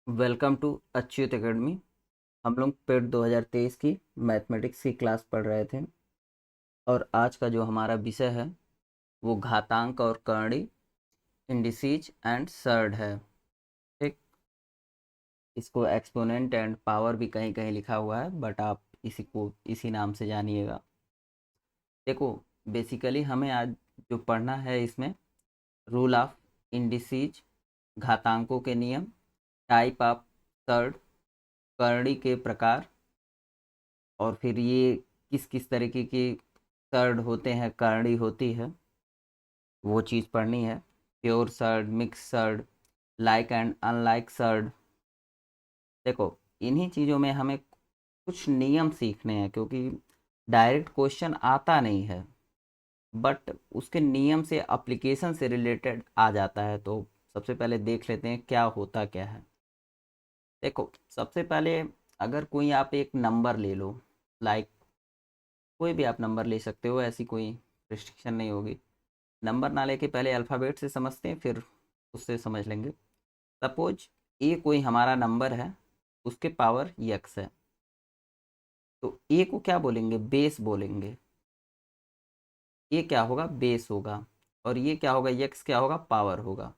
Welcome to Achyut academy. हम लोग paid 2023 की मैथमेटिक्स की क्लास पढ़ रहे थे और आज का जो हमारा विषय है वो घातांक और कर्णी, इंडिसीज एंड सर्ड है। ठीक, इसको एक्सपोनेंट एंड पावर भी कहीं कहीं लिखा हुआ है, बट आप इसी को इसी नाम से जानिएगा। देखो, बेसिकली हमें आज जो पढ़ना है इसमें रूल ऑफ इंडिसीज, घातांकों के नियम, टाइप ऑफ सर्ड, कर्णी के प्रकार, और फिर ये किस किस तरीके की सर्ड होते हैं, करड़ी होती है, वो चीज़ पढ़नी है। Pure surd, mix surd, like and unlike surd. देखो, इन्हीं चीज़ों में हमें कुछ नियम सीखने हैं, क्योंकि डायरेक्ट क्वेश्चन आता नहीं है, बट उसके नियम से, एप्लीकेशन से रिलेटेड आ जाता है। तो सबसे पहले देख लेते हैं क्या होता क्या है। देखो, सबसे पहले अगर कोई आप एक नंबर ले लो, लाइक कोई भी आप नंबर ले सकते हो, ऐसी कोई रिस्ट्रिक्शन नहीं होगी। नंबर ना लेके पहले अल्फ़ाबेट से समझते हैं, फिर उससे समझ लेंगे। सपोज ए कोई हमारा नंबर है, उसके पावर यक्स है, तो ए को क्या बोलेंगे? बेस बोलेंगे। ये क्या होगा? बेस होगा। और ये क्या होगा? यक्स क्या होगा? पावर होगा।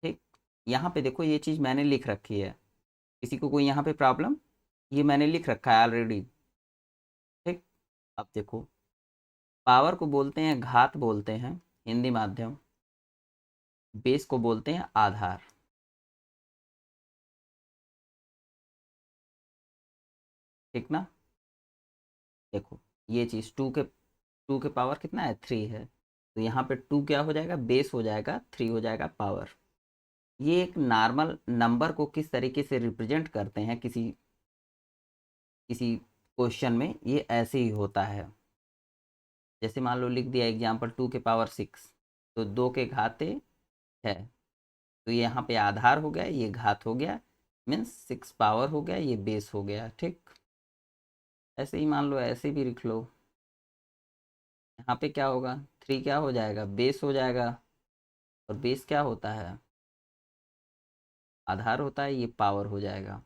ठीक, यहाँ पे देखो ये चीज़ मैंने लिख रखी है, किसी को कोई यहाँ पे प्रॉब्लम? ये मैंने लिख रखा है ऑलरेडी। ठीक, अब देखो, पावर को बोलते हैं घात, बोलते हैं हिंदी माध्यम। बेस को बोलते हैं आधार। ठीक ना? देखो, ये चीज़ टू के पावर कितना है? थ्री है, तो यहाँ पे टू क्या हो जाएगा? बेस हो जाएगा, थ्री हो जाएगा पावर। ये एक नॉर्मल नंबर को किस तरीके से रिप्रेजेंट करते हैं किसी किसी क्वेश्चन में, ये ऐसे ही होता है। जैसे मान लो लिख दिया एग्जाम्पल टू के पावर सिक्स, तो दो के घाते है, तो ये यहाँ पे आधार हो गया, ये घात हो गया, मीन्स सिक्स पावर हो गया, ये बेस हो गया। ठीक, ऐसे ही मान लो ऐसे भी लिख लो। यहाँ पे क्या होगा? थ्री क्या हो जाएगा? बेस हो जाएगा। और बेस क्या होता है? आधार होता है, ये पावर हो जाएगा।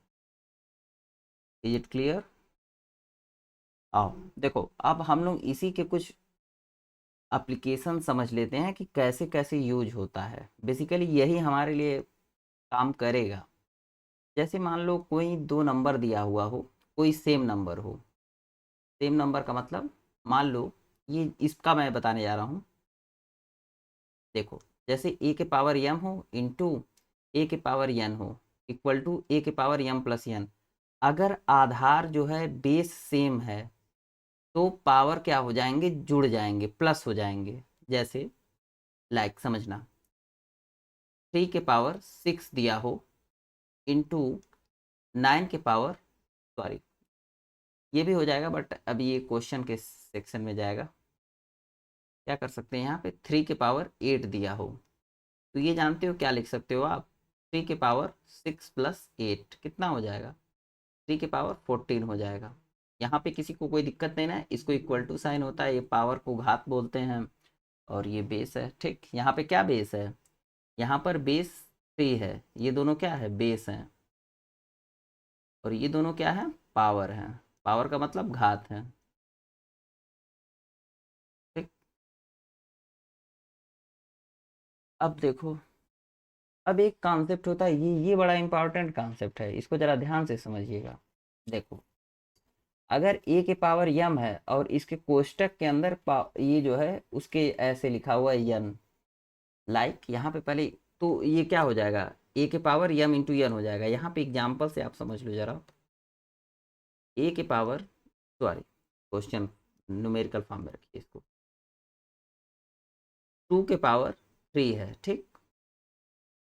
Is it clear? आओ देखो, अब हम लोग इसी के कुछ एप्लीकेशन समझ लेते हैं कि कैसे कैसे यूज होता है। बेसिकली यही हमारे लिए काम करेगा। जैसे मान लो कोई दो नंबर दिया हुआ हो, कोई सेम नंबर हो। सेम नंबर का मतलब, मान लो ये इसका मैं बताने जा रहा हूँ। देखो, जैसे ए के पावर यम हो इंटू ए के पावर एन हो, इक्वल टू ए के पावर यम प्लस एन। अगर आधार जो है बेस सेम है, तो पावर क्या हो जाएंगे? जुड़ जाएंगे, प्लस हो जाएंगे। जैसे लाइक समझना, थ्री के पावर सिक्स दिया हो इंटू नाइन के पावर, सॉरी ये भी हो जाएगा, बट अभी ये क्वेश्चन के सेक्शन में जाएगा। क्या कर सकते हैं? यहाँ पे थ्री के पावर एट दिया हो, तो ये जानते हो क्या लिख सकते हो आप? थ्री के पावर सिक्स प्लस एट कितना हो जाएगा? थ्री के पावर फोर्टीन हो जाएगा। यहाँ पे किसी को कोई दिक्कत नहीं ना? इसको इक्वल टू साइन होता है, ये पावर को घात बोलते हैं, और ये बेस है। ठीक, यहाँ पे क्या बेस है? यहाँ पर बेस थ्री है, ये दोनों क्या है? बेस हैं। और ये दोनों क्या है? पावर है। पावर का मतलब घात है। ठीक, अब देखो, अब एक कॉन्सेप्ट होता है, ये बड़ा इंपॉर्टेंट कॉन्सेप्ट है, इसको जरा ध्यान से समझिएगा। देखो, अगर ए के पावर यम है और इसके कोष्टक के अंदर ये जो है उसके ऐसे लिखा हुआ है यन, लाइक यहाँ पे पहले, तो ये क्या हो जाएगा? ए के पावर यम इंटू यन हो जाएगा। यहाँ पे एग्जाम्पल से आप समझ लो जरा। ए के power, sorry, question numerical form में रखिए इसको। टू के पावर थ्री है, ठीक,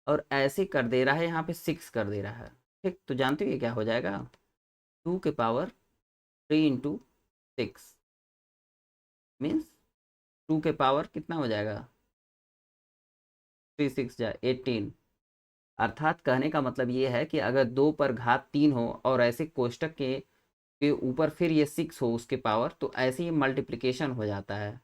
और ऐसे कर दे रहा है, यहाँ पे सिक्स कर दे रहा है। ठीक, तो जानते हो ये क्या हो जाएगा? टू के power three into six, means two के पावर कितना हो जाएगा? थ्री सिक्स जा एटीन। अर्थात कहने का मतलब ये है कि अगर दो पर घात तीन हो और ऐसे कोष्टक के ऊपर फिर ये सिक्स हो उसके पावर, तो ऐसे ही मल्टीप्लिकेशन हो जाता है।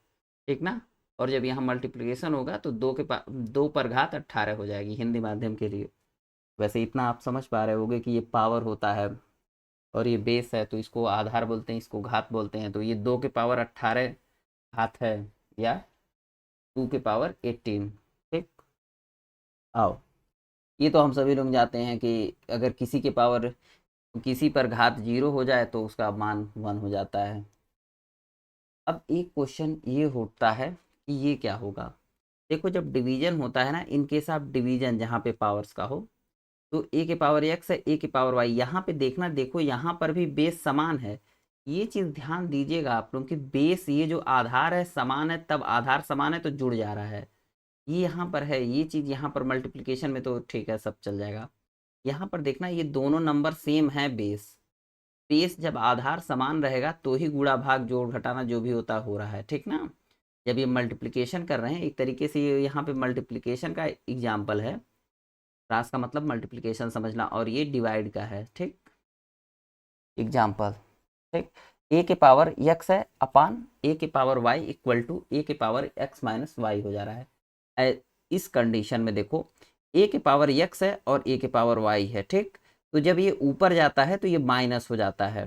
ठीक ना? और जब यहाँ मल्टीप्लिकेशन होगा तो दो पर घात 18 हो जाएगी हिंदी माध्यम के लिए। वैसे इतना आप समझ पा रहे होगे कि ये पावर होता है और ये बेस है, तो इसको आधार बोलते हैं, इसको घात बोलते हैं। तो ये 2 के पावर 18 घात है, या 2 के पावर 18। ठीक, आओ, ये तो हम सभी लोग जानते हैं कि अगर किसी के पावर, किसी पर घात 0 हो जाए तो उसका मान 1 हो जाता है। अब एक क्वेश्चन ये होता है कि ये क्या होगा। देखो, जब डिवीजन होता है ना, इन केस ऑफ डिवीजन जहाँ पे पावर्स का हो, तो ए के पावर एक्स है, ए के पावर वाई, यहाँ पे देखना, देखो यहाँ पर भी बेस समान है। ये चीज़ ध्यान दीजिएगा आप लोग कि बेस, ये जो आधार है समान है, तब आधार समान है तो जुड़ जा रहा है। ये यहाँ पर है, ये चीज़ यहाँ पर मल्टीप्लिकेशन में तो ठीक है, सब चल जाएगा। यहाँ पर देखना, ये दोनों नंबर सेम है बेस। बेस जब आधार समान रहेगा तो ही गुणा भाग जोड़ घटाना जो भी होता हो रहा है, ठीक ना। जब ये मल्टीप्लिकेशन कर रहे हैं, एक तरीके से ये यहाँ पे मल्टीप्लिकेशन का एग्जाम्पल है। क्रास का मतलब मल्टीप्लिकेशन समझना, और ये डिवाइड का है, ठीक, एग्जाम्पल। ठीक, ए के पावर एक्स है अपान ए के पावर वाई इक्वल टू ए के पावर एक्स माइनस वाई हो जा रहा है। इस कंडीशन में देखो, ए के पावर एक्स है और ए के पावर वाई है, ठीक। तो जब ये ऊपर जाता है तो ये माइनस हो जाता है।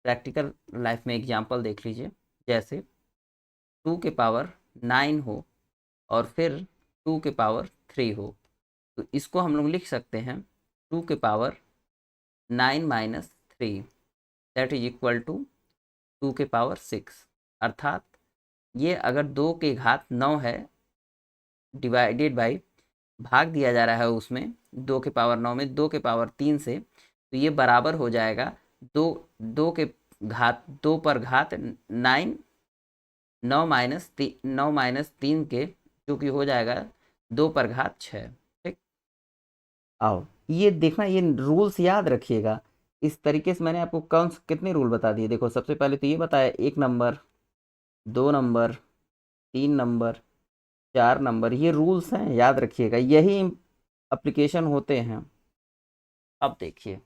प्रैक्टिकल लाइफ में एग्जाम्पल देख लीजिए, जैसे 2 के पावर 9 हो और फिर 2 के पावर 3 हो, तो इसको हम लोग लिख सकते हैं 2 के power 9 minus 3, that is equal to 2 के पावर 6। अर्थात ये अगर 2 के घात 9 है, डिवाइडेड बाई, भाग दिया जा रहा है उसमें 2 के पावर 9 में 2 के पावर 3 से, तो ये बराबर हो जाएगा 2, 2 के घात 2 पर घात 9, 9 माइनस 3 के, जो कि हो जाएगा 2 पर घात 6। ठीक, आओ, ये देखना, ये रूल्स याद रखिएगा। इस तरीके से मैंने आपको कौन कितने रूल बता दिए। देखो, सबसे पहले तो ये बताया 1 नंबर, 2 नंबर, 3 नंबर, 4 नंबर, ये रूल्स हैं, याद रखिएगा, यही एप्लीकेशन होते हैं। अब देखिए,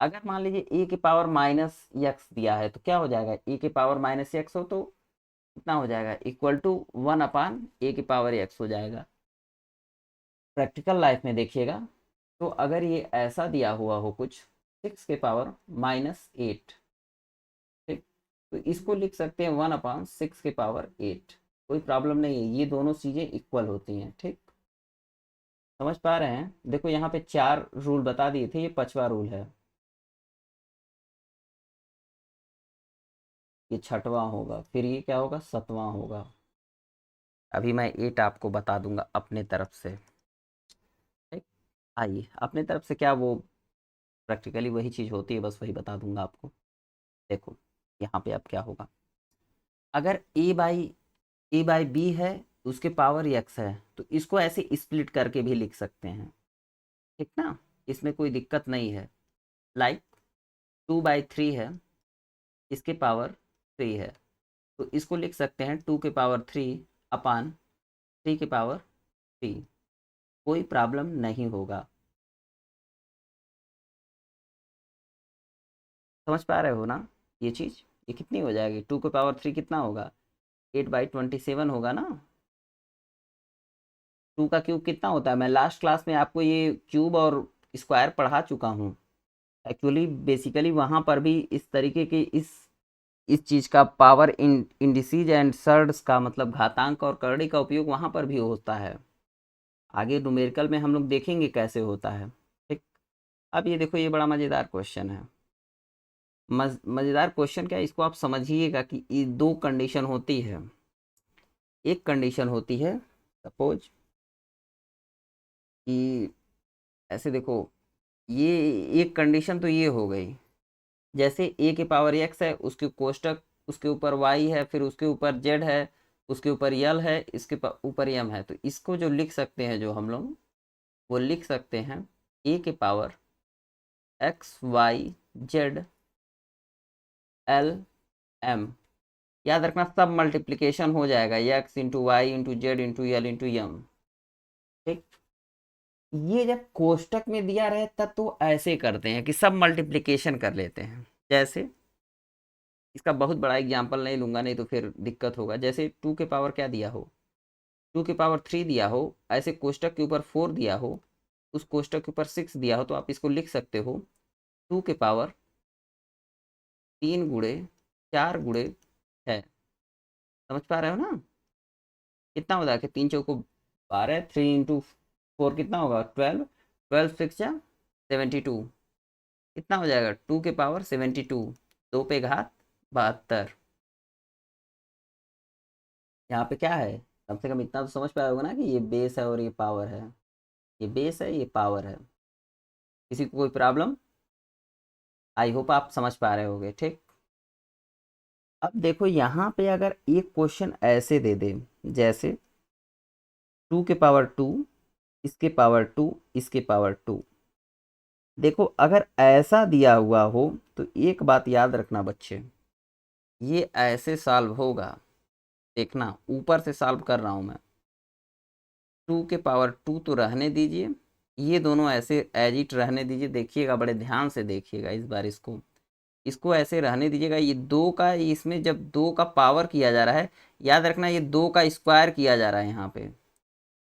अगर मान लीजिए ए के पावर माइनस एक्स दिया है तो क्या हो जाएगा, ए के पावर माइनस एक्स हो तो कितना हो जाएगा, इक्वल टू 1 अपान ए के पावर एक्स हो जाएगा। प्रैक्टिकल लाइफ में देखिएगा, तो अगर ये ऐसा दिया हुआ हो कुछ, 6 के पावर माइनस 8, ठीक, तो इसको लिख सकते हैं 1 अपान 6 के पावर 8। कोई प्रॉब्लम नहीं है, ये दोनों चीज़ें इक्वल होती हैं, ठीक, समझ पा रहे हैं। देखो, यहाँ पे 4 रूल बता दिए थे, ये 5वां रूल है, ये 6वां होगा, फिर ये क्या होगा, 7वां होगा। अभी मैं 8 आपको बता दूंगा अपने तरफ से, ठीक। आइए, अपने तरफ से क्या, वो प्रैक्टिकली वही चीज़ होती है, बस वही बता दूंगा आपको। देखो, यहाँ पे अब क्या होगा, अगर ए बाई बी है, उसके पावर एक्स है, तो इसको ऐसे स्प्लिट करके भी लिख सकते हैं, ठीक ना, इसमें कोई दिक्कत नहीं है। लाइक 2/3 है, इसके पावर 3 है, तो इसको लिख सकते हैं 2 के पावर 3 अपान 3 के पावर 3। कोई प्रॉब्लम नहीं होगा। समझ पा रहे हो ना ये चीज़। ये कितनी हो जाएगी, 2 के पावर 3 कितना होगा, 8/27 होगा ना। 2 का क्यूब कितना होता है, मैं लास्ट क्लास में आपको ये क्यूब और स्क्वायर पढ़ा चुका हूँ। एक्चुअली बेसिकली वहाँ पर भी इस तरीके की इस चीज़ का पावर इंडिसीज एंड सर्ड्स का मतलब घातांक और करड़ी का उपयोग वहाँ पर भी होता है। आगे न्यूमेरिकल में हम लोग देखेंगे कैसे होता है, ठीक। अब ये देखो, ये बड़ा मज़ेदार क्वेश्चन है। मज़ेदार क्वेश्चन क्या है, इसको आप समझिएगा कि ये 2 कंडीशन होती है। एक कंडीशन होती है, सपोज कि ऐसे देखो, ये एक कंडीशन तो ये हो गई, जैसे ए के पावर एक्स है, उसके कोष्टक, उसके ऊपर वाई है, फिर उसके ऊपर जेड है, उसके ऊपर यल है, इसके ऊपर एम है, तो इसको जो लिख सकते हैं, जो हम लोग वो लिख सकते हैं ए के power x y z l m. याद रखना, सब मल्टीप्लिकेशन हो जाएगा, x into y into z into l into m, ठीक। ये जब कोष्टक में दिया रहे तब तो ऐसे करते हैं कि सब मल्टीप्लिकेशन कर लेते हैं। जैसे, इसका बहुत बड़ा एग्जाम्पल नहीं लूंगा, नहीं तो फिर दिक्कत होगा। जैसे 2 के पावर क्या दिया हो, 2 के पावर 3 दिया हो, ऐसे कोष्टक के ऊपर 4 दिया हो, उस कोष्टक के ऊपर 6 दिया हो तो आप इसको लिख सकते हो 2 के पावर 3 गुणे 4 गुणे 6। समझ पा रहे हो ना? कितना हो जाएगा? 3 चौको 12, 3 × 4 कितना होगा? 12, 12 6 × 72 कितना हो जाएगा? 2 के पावर 72, 2 पे घात 72। यहाँ पे क्या है? कम से कम इतना तो समझ पाया होगा ना कि ये बेस है और ये पावर है। ये बेस है, ये पावर है। किसी को कोई प्रॉब्लम? आई होप आप समझ पा रहे होगे। ठीक, अब देखो यहाँ पे अगर एक क्वेश्चन ऐसे दे दे, जैसे 2 के पावर 2, इसके पावर 2, इसके पावर 2। देखो अगर ऐसा दिया हुआ हो तो एक बात याद रखना बच्चे, ये ऐसे सॉल्व होगा। देखना, ऊपर से सॉल्व कर रहा हूं मैं। 2 के पावर 2 तो रहने दीजिए, ये दोनों ऐसे एज इट रहने दीजिए। देखिएगा, बड़े ध्यान से देखिएगा इस बार। इसको इसको ऐसे रहने दीजिएगा। ये 2 का, इसमें जब 2 का पावर किया जा रहा है, याद रखना ये 2 का स्क्वायर किया जा रहा है यहाँ पे।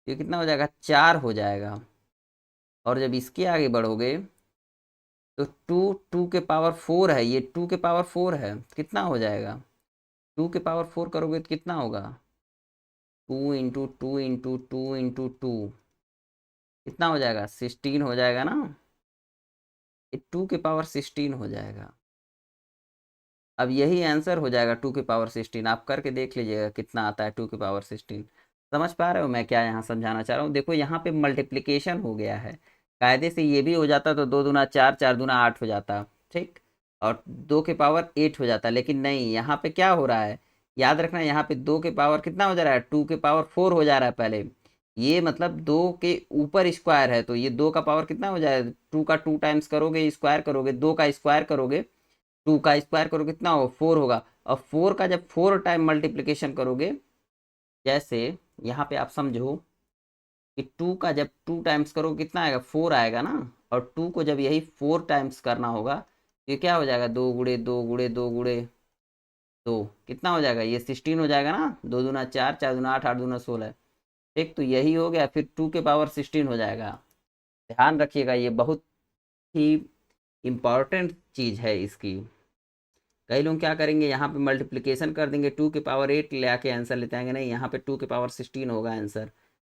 ये कितना हो जाएगा? 4 हो जाएगा। और जब इसके आगे बढ़ोगे तो 2 के पावर 4 है, ये 2 के पावर 4 है, कितना हो जाएगा? 2 के पावर 4 करोगे तो कितना होगा? 2 × 2 × 2 × 2 कितना हो जाएगा? 16 हो जाएगा ना? ये 2 के पावर 16 हो जाएगा। अब यही आंसर हो जाएगा 2 के पावर 16। आप करके देख लीजिएगा कितना आता है 2 के पावर 16। समझ पा रहे हो मैं क्या यहाँ समझाना चाह रहा हूँ? देखो यहाँ पे मल्टीप्लिकेशन हो गया है। कायदे से ये भी हो जाता तो 2 दूना 4, 4 दूना 8 हो जाता। ठीक, और 2 के पावर 8 हो जाता, लेकिन नहीं, यहाँ पे क्या हो रहा है? याद रखना, यहाँ पे 2 के पावर कितना हो जा रहा है? 2 के पावर 4 हो जा रहा है पहले। ये मतलब 2 के ऊपर स्क्वायर है, तो ये 2 का पावर कितना हो जाएगा? 2 का 2 टाइम्स करोगे, स्क्वायर करोगे, 2 का स्क्वायर करोगे, 2 का स्क्वायर करोगे कितना होगा? 4 होगा। और 4 का जब 4 टाइम मल्टीप्लिकेशन करोगे, जैसे यहाँ पे आप समझो कि 2 का जब 2 टाइम्स करोगे कितना आएगा? 4 आएगा ना। और 2 को जब यही 4 टाइम्स करना होगा, ये क्या हो जाएगा? 2 गुणे 2 गुणे 2 गुणे 2 कितना हो जाएगा? ये 16 हो जाएगा ना। 2 दूना 4, 4 दूना 8, 8 दूना 16। ठीक, तो यही हो गया। फिर 2 के पावर 16 हो जाएगा। ध्यान रखिएगा, ये बहुत ही इम्पॉर्टेंट चीज़ है इसकी। कई लोग क्या करेंगे, यहाँ पे मल्टीप्लिकेशन कर देंगे, 2 के पावर 8 ले आके आंसर लेते आएंगे। नहीं, यहाँ पे 2 के पावर 16 होगा आंसर।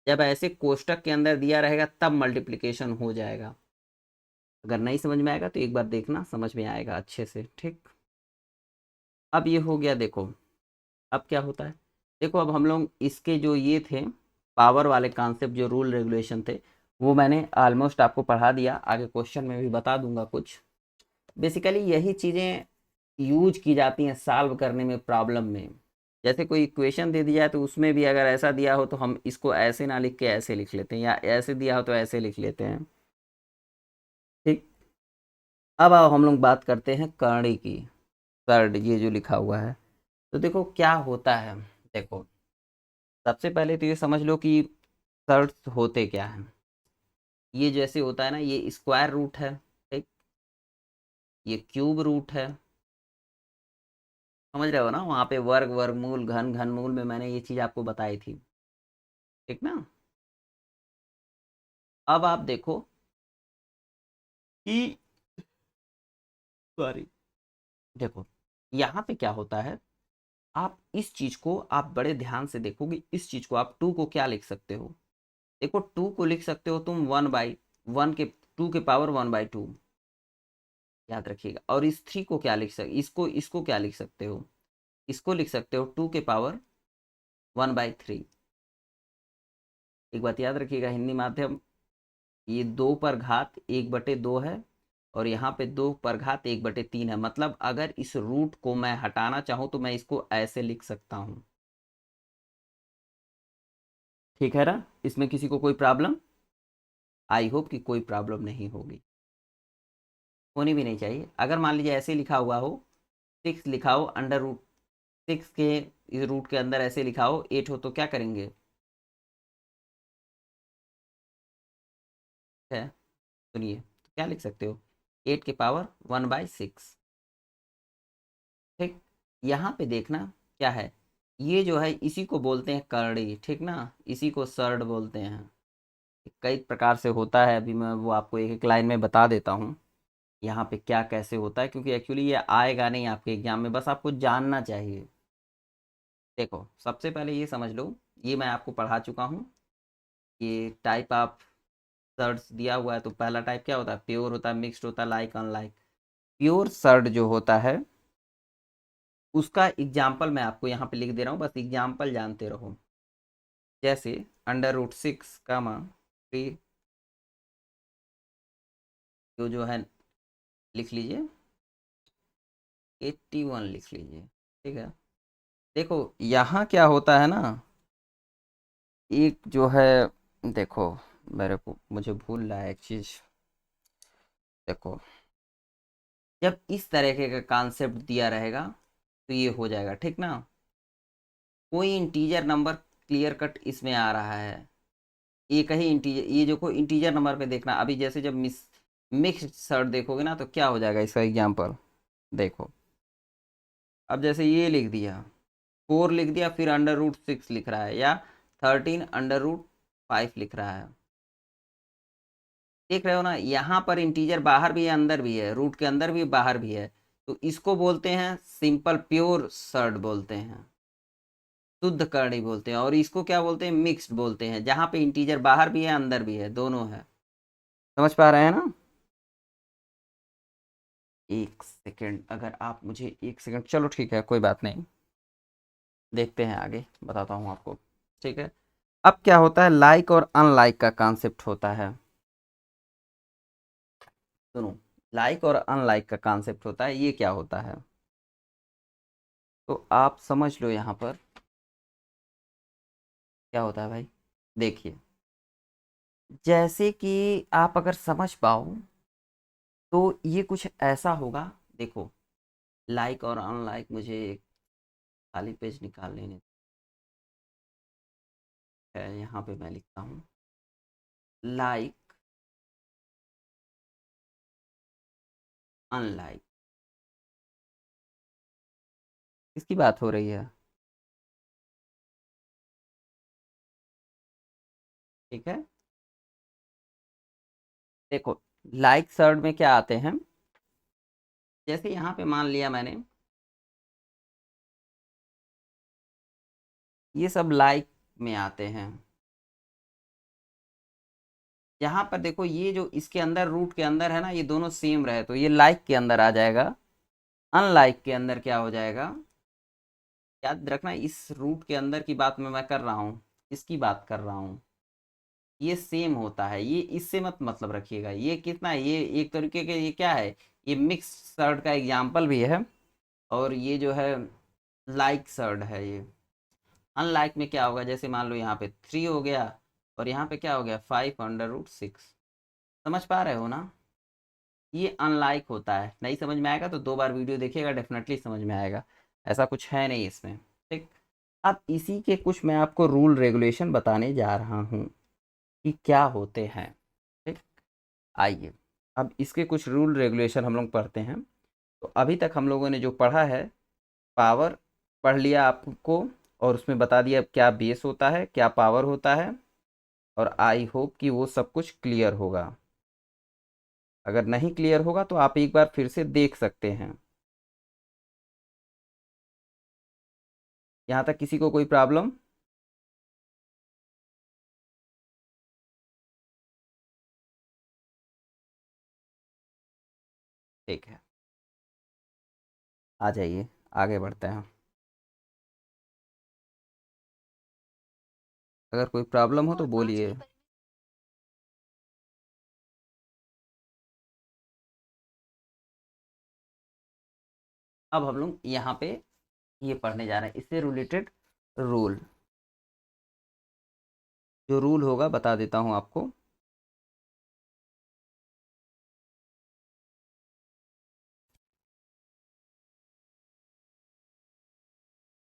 जब ऐसे कोष्टक के अंदर दिया रहेगा तब मल्टीप्लिकेशन हो जाएगा। अगर नहीं समझ में आएगा तो एक बार देखना, समझ में आएगा अच्छे से। ठीक, अब ये हो गया। देखो अब क्या होता है, देखो अब हम लोग इसके जो ये थे पावर वाले कॉन्सेप्ट, जो रूल रेगुलेशन थे, वो मैंने ऑलमोस्ट आपको पढ़ा दिया। आगे क्वेश्चन में भी बता दूंगा कुछ। बेसिकली यही चीज़ें यूज की जाती हैं सॉल्व करने में, प्रॉब्लम में। जैसे कोई इक्वेशन दे दी जाए तो उसमें भी अगर ऐसा दिया हो तो हम इसको ऐसे ना लिख के ऐसे लिख लेते हैं, या ऐसे दिया हो तो ऐसे लिख लेते हैं। ठीक, अब आओ हम लोग बात करते हैं करणी की। कर्ड, ये जो लिखा हुआ है, तो देखो क्या होता है। देखो सबसे पहले तो ये समझ लो कि कर्ड्स होते क्या हैं। ये जैसे होता है ना, ये स्क्वायर रूट है। ठीक, ये क्यूब रूट है। समझ रहे हो ना? वहाँ पे वर्ग, वर्गमूल, घन, घनमूल में मैंने ये चीज़ आपको बताई थी। ठीक ना? अब आप देखो कि, सॉरी, देखो यहाँ पे क्या होता है। आप इस चीज को आप बड़े ध्यान से देखोगे। इस चीज को आप 2 को क्या लिख सकते हो? देखो 2 को लिख सकते हो तुम 1/1 के, 2 के पावर 1/2, याद रखिएगा। और इस 3 को क्या लिख सकते, इसको इसको क्या लिख सकते हो? इसको लिख सकते हो 2 के पावर 1/3। एक बात याद रखिएगा, हिंदी माध्यम, ये 2 पर घात 1/2 है, और यहाँ पे 2 पर घात 1/3 है। मतलब अगर इस रूट को मैं हटाना चाहूँ तो मैं इसको ऐसे लिख सकता हूँ। ठीक है ना? इसमें किसी को कोई प्रॉब्लम? आई होप कि कोई प्रॉब्लम नहीं होगी, होनी भी नहीं चाहिए। अगर मान लीजिए ऐसे लिखा हुआ हो, 6 लिखा हो √6 के, इस रूट के अंदर ऐसे लिखा हो 8 हो, तो क्या करेंगे? है, सुनिए, तो क्या लिख सकते हो? 8 के पावर 1/6। ठीक, यहाँ पे देखना क्या है, ये जो है इसी को बोलते हैं करड़ी। ठीक ना? इसी को सर्ड बोलते हैं। कई प्रकार से होता है, अभी मैं वो आपको एक एक लाइन में बता देता हूँ यहाँ पे क्या कैसे होता है, क्योंकि एक्चुअली ये आएगा नहीं आपके एग्जाम में, बस आपको जानना चाहिए। देखो सबसे पहले ये समझ लो, ये मैं आपको पढ़ा चुका हूँ। ये टाइप ऑफ सर्ड्स दिया हुआ है, तो पहला टाइप क्या होता है, प्योर होता है, मिक्स्ड होता है, लाइक अनलाइक। प्योर सर्ड जो होता है उसका एग्जाम्पल मैं आपको यहाँ पे लिख दे रहा हूँ, बस एग्जाम्पल जानते रहो। जैसे अंडर रूट 6 कामा 3, जो है लिख लीजिए, 81 लिख लीजिए। ठीक है, देखो यहाँ क्या होता है ना, एक जो है, देखो मुझे भूल रहा है एक चीज़। देखो जब इस तरीके का कॉन्सेप्ट दिया रहेगा तो ये हो जाएगा, ठीक ना। कोई इंटीजर नंबर क्लियर कट इसमें आ रहा है, एक ही इंटीजर, ये जो कोई इंटीजर नंबर पे देखना। अभी जैसे जब मिक्स्ड सर्ट देखोगे ना तो क्या हो जाएगा इसका एग्जांपल देखो। अब जैसे ये लिख दिया, 4 लिख दिया, फिर अंडर रूट 6 लिख रहा है, या 13 अंडर रूट 5 लिख रहा है। देख रहे हो ना, यहाँ पर इंटीजर बाहर भी है अंदर भी है, रूट के अंदर भी बाहर भी है, तो इसको बोलते हैं सिंपल प्योर सर्ड बोलते हैं, शुद्ध करणी बोलते हैं। और इसको क्या बोलते हैं, मिक्स्ड बोलते हैं, जहाँ पे इंटीजर बाहर भी है अंदर भी है, दोनों है। समझ पा रहे हैं ना। एक सेकेंड, अगर आप मुझे एक सेकेंड, चलो ठीक है कोई बात नहीं, देखते हैं आगे बताता हूँ आपको। ठीक है, अब क्या होता है, लाइक और अनलाइक का कॉन्सेप्ट होता है। सुनो, लाइक और अनलाइक का कॉन्सेप्ट होता है, ये क्या होता है तो आप समझ लो यहाँ पर क्या होता है भाई। देखिए, जैसे कि आप अगर समझ पाओ तो ये कुछ ऐसा होगा। देखो लाइक और अनलाइक, मुझे एक खाली पेज निकाल लेने है, यहाँ पे मैं लिखता हूँ लाइक अनलाइक। किसकी बात हो रही है, ठीक है। देखो लाइक सर्ड में क्या आते हैं, जैसे यहाँ पे मान लिया मैंने, ये सब लाइक में आते हैं। यहाँ पर देखो, ये जो इसके अंदर रूट के अंदर है ना, ये दोनों सेम रहे तो ये लाइक के अंदर आ जाएगा, अनलाइक के अंदर क्या हो जाएगा। याद रखना, इस रूट के अंदर की बात मैं कर रहा हूँ, इसकी बात कर रहा हूँ, ये सेम होता है, ये इससे मत मतलब रखिएगा। ये कितना है, ये एक तरीके के, ये क्या है, ये मिक्स सर्ड का एग्जाम्पल भी है, और ये जो है लाइक सर्ड है ये। अनलाइक में क्या होगा, जैसे मान लो यहाँ पे 3 हो गया, और यहाँ पे क्या हो गया 5 अंडर रूट 6। समझ पा रहे हो ना। ये अनलाइक होता है, नहीं समझ में आएगा तो 2 बार वीडियो देखिएगा, डेफिनेटली समझ में आएगा। ऐसा कुछ है नहीं इसमें, ठीक। अब इसी के कुछ मैं आपको रूल रेगुलेशन बताने जा रहा हूँ कि क्या होते हैं, ठीक। आइए, अब इसके कुछ रूल रेगुलेशन हम लोग पढ़ते हैं। तो अभी तक हम लोगों ने जो पढ़ा है, पावर पढ़ लिया आपको, और उसमें बता दिया क्या बेस होता है, क्या पावर होता है, और आई होप कि वो सब कुछ क्लियर होगा। अगर नहीं क्लियर होगा तो आप एक बार फिर से देख सकते हैं। यहाँ तक किसी को कोई प्रॉब्लम। ठीक है, आ जाइए आगे बढ़ते हैं। अगर कोई प्रॉब्लम हो तो बोलिए। अब हम लोग यहाँ पे ये पढ़ने जा रहे हैं, इससे रिलेटेड रूल। जो रूल होगा बता देता हूँ आपको।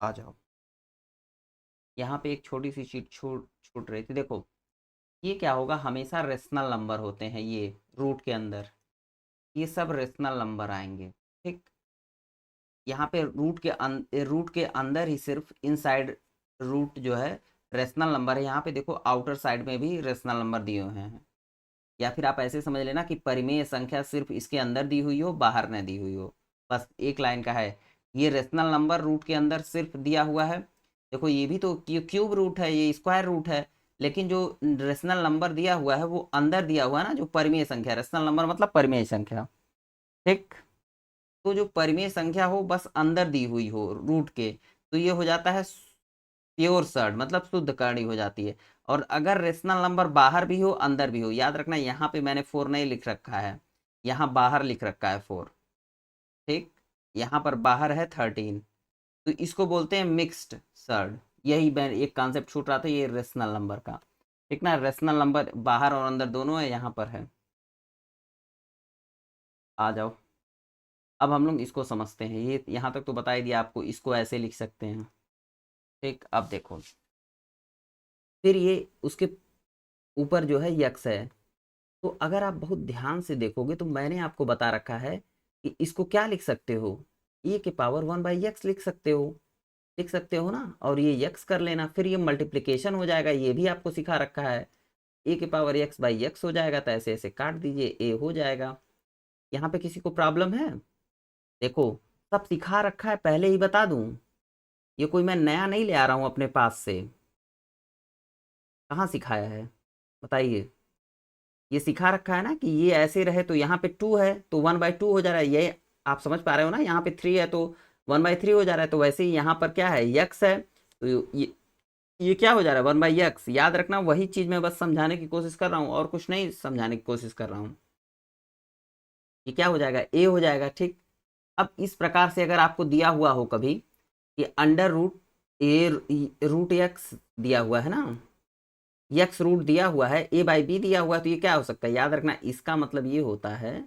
आ जाओ, यहाँ पे एक छोटी सी चीज छूट छूट रही थी, देखो। ये क्या होगा, हमेशा रेशनल नंबर होते हैं ये रूट के अंदर, ये सब रेशनल नंबर आएंगे, ठीक। यहाँ पे रूट के अंदर ही सिर्फ इनसाइड रूट जो है रेशनल नंबर है, यहाँ पे देखो आउटर साइड में भी रेशनल नंबर दिए हुए हैं। या फिर आप ऐसे समझ लेना कि परिमेय संख्या सिर्फ इसके अंदर दी हुई हो, बाहर न दी हुई हो, बस एक लाइन का है। ये रेशनल नंबर रूट के अंदर सिर्फ दिया हुआ है। देखो ये भी तो क्यूब रूट है, ये स्क्वायर रूट है, लेकिन जो रेशनल नंबर दिया हुआ है वो अंदर दिया हुआ है ना, जो परिमेय संख्या, रेशनल नंबर मतलब परिमेय संख्या, ठीक। तो जो परिमेय संख्या हो बस अंदर दी हुई हो रूट के, तो ये हो जाता है प्योर सर्ड, मतलब शुद्ध करणी हो जाती है। और अगर रेशनल नंबर बाहर भी हो अंदर भी हो, याद रखना यहाँ पे मैंने 4 नहीं लिख रखा है, यहाँ बाहर लिख रखा है 4, ठीक। यहाँ पर बाहर है 13, तो इसको बोलते हैं मिक्स्ड सर्ड। यही एक कॉन्सेप्ट छूट रहा था ये रेशनल नंबर का, ठीक ना। रेशनल नंबर बाहर और अंदर दोनों है, यहाँ पर है। आ जाओ, अब हम लोग इसको समझते हैं। ये यहाँ तक तो बता ही दिया आपको, इसको ऐसे लिख सकते हैं, ठीक। अब देखो, फिर ये उसके ऊपर जो है यक्स है, तो अगर आप बहुत ध्यान से देखोगे तो मैंने आपको बता रखा है कि इसको क्या लिख सकते हो, ए के पावर 1/x लिख सकते हो, लिख सकते हो ना। और ये यक्स कर लेना, फिर ये मल्टीप्लिकेशन हो जाएगा, ये भी आपको सिखा रखा है। ए के पावर x/x हो जाएगा, तो ऐसे ऐसे काट दीजिए, ए हो जाएगा। यहाँ पे किसी को प्रॉब्लम है? देखो, सब सिखा रखा है, पहले ही बता दूं, ये कोई मैं नया नहीं ले आ रहा हूँ अपने पास से। कहाँ सिखाया है बताइए? ये सिखा रखा है ना कि ये ऐसे रहे तो यहाँ पे 2 है तो 1/2 हो जा रहा है, ये आप समझ पा रहे हो ना। यहाँ पे 3 है तो 1/3 हो जा रहा है, तो वैसे ही यहाँ पर क्या है, यक्स है, तो ये क्या हो जा रहा है, 1/x। याद रखना, वही चीज़ मैं बस समझाने की कोशिश कर रहा हूँ, और कुछ नहीं समझाने की कोशिश कर रहा हूँ। ये क्या हो जाएगा, ए हो जाएगा, ठीक। अब इस प्रकार से अगर आपको दिया हुआ हो कभी कि अंडर रूट ए रूट एक्स दिया हुआ है ना, यक्स रूट दिया हुआ है, a/b दिया हुआ है, तो ये क्या हो सकता है, याद रखना, इसका मतलब ये होता है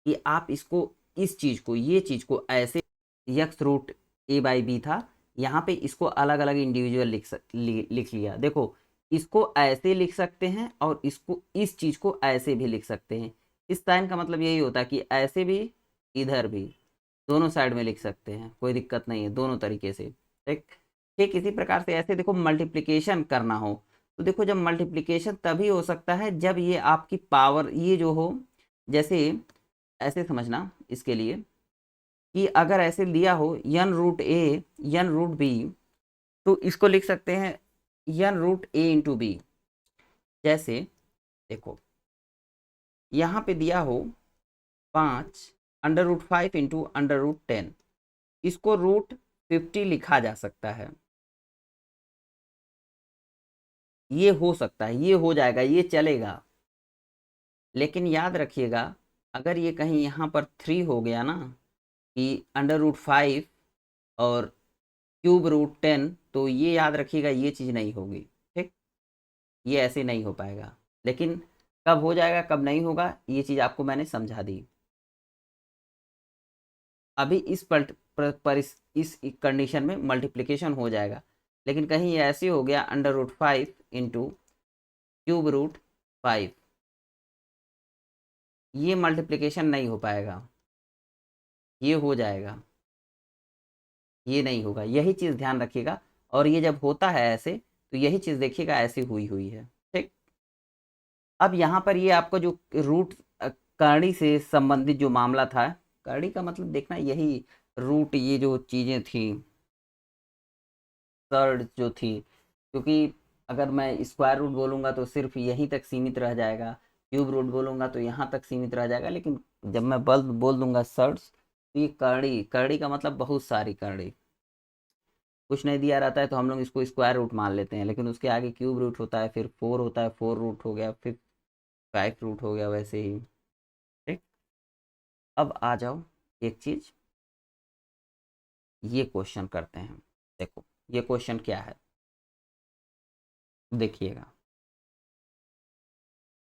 कि आप इसको, इस चीज को, ये चीज को ऐसे, यक्स रूट a/b था, यहाँ पे इसको अलग अलग इंडिविजुअल लिख लिया। देखो, इसको ऐसे लिख सकते हैं और इसको, इस चीज को ऐसे भी लिख सकते हैं। इस साइन का मतलब यही होता है कि ऐसे भी, इधर भी, दोनों साइड में लिख सकते हैं, कोई दिक्कत नहीं है, दोनों तरीके से, ठीक। ठीक इसी प्रकार से ऐसे देखो, मल्टीप्लिकेशन करना हो तो देखो, जब मल्टीप्लिकेशन तभी हो सकता है जब ये आपकी पावर, ये जो हो, जैसे ऐसे समझना इसके लिए, कि अगर ऐसे लिया हो n√a n√b, तो इसको लिख सकते हैं n√a/b। जैसे देखो, यहाँ पे दिया हो 5 √5 × √10, इसको √50 लिखा जा सकता है। ये हो सकता है, ये हो जाएगा, ये चलेगा। लेकिन याद रखिएगा, अगर ये कहीं यहाँ पर 3 हो गया ना, कि √5 और ³ √10, तो ये याद रखिएगा, ये चीज़ नहीं होगी, ठीक। ये ऐसे नहीं हो पाएगा। लेकिन कब हो जाएगा कब नहीं होगा, ये चीज़ आपको मैंने समझा दी। अभी इस कंडीशन में मल्टीप्लिकेशन हो जाएगा, लेकिन कहीं ये ऐसे हो गया √5 × ³ √5, ये मल्टीप्लिकेशन नहीं हो पाएगा, ये हो जाएगा, ये नहीं होगा। यही चीज़ ध्यान रखिएगा। और ये जब होता है ऐसे, तो यही चीज़ देखिएगा ऐसे हुई हुई है, ठीक। अब यहाँ पर ये आपका जो रूट करणी से संबंधित जो मामला था, करणी का मतलब देखना, यही रूट, ये जो चीज़ें थी, सर्ड जो थी, क्योंकि अगर मैं स्क्वायर रूट बोलूँगा तो सिर्फ यहीं तक सीमित रह जाएगा, क्यूब रूट बोलूँगा तो यहाँ तक सीमित रह जाएगा, लेकिन जब मैं बल बोल दूंगा सर्ड्स, तो ये करणी, करणी का मतलब बहुत सारी करणी। कुछ नहीं दिया रहता है तो हम लोग इसको स्क्वायर रूट मान लेते हैं, लेकिन उसके आगे क्यूब रूट होता है, फिर 4 होता है, 4 रूट हो गया, फिर 5 रूट हो गया, वैसे ही, ठीक। अब आ जाओ एक चीज, ये क्वेश्चन करते हैं। देखो, ये क्वेश्चन क्या है, देखिएगा,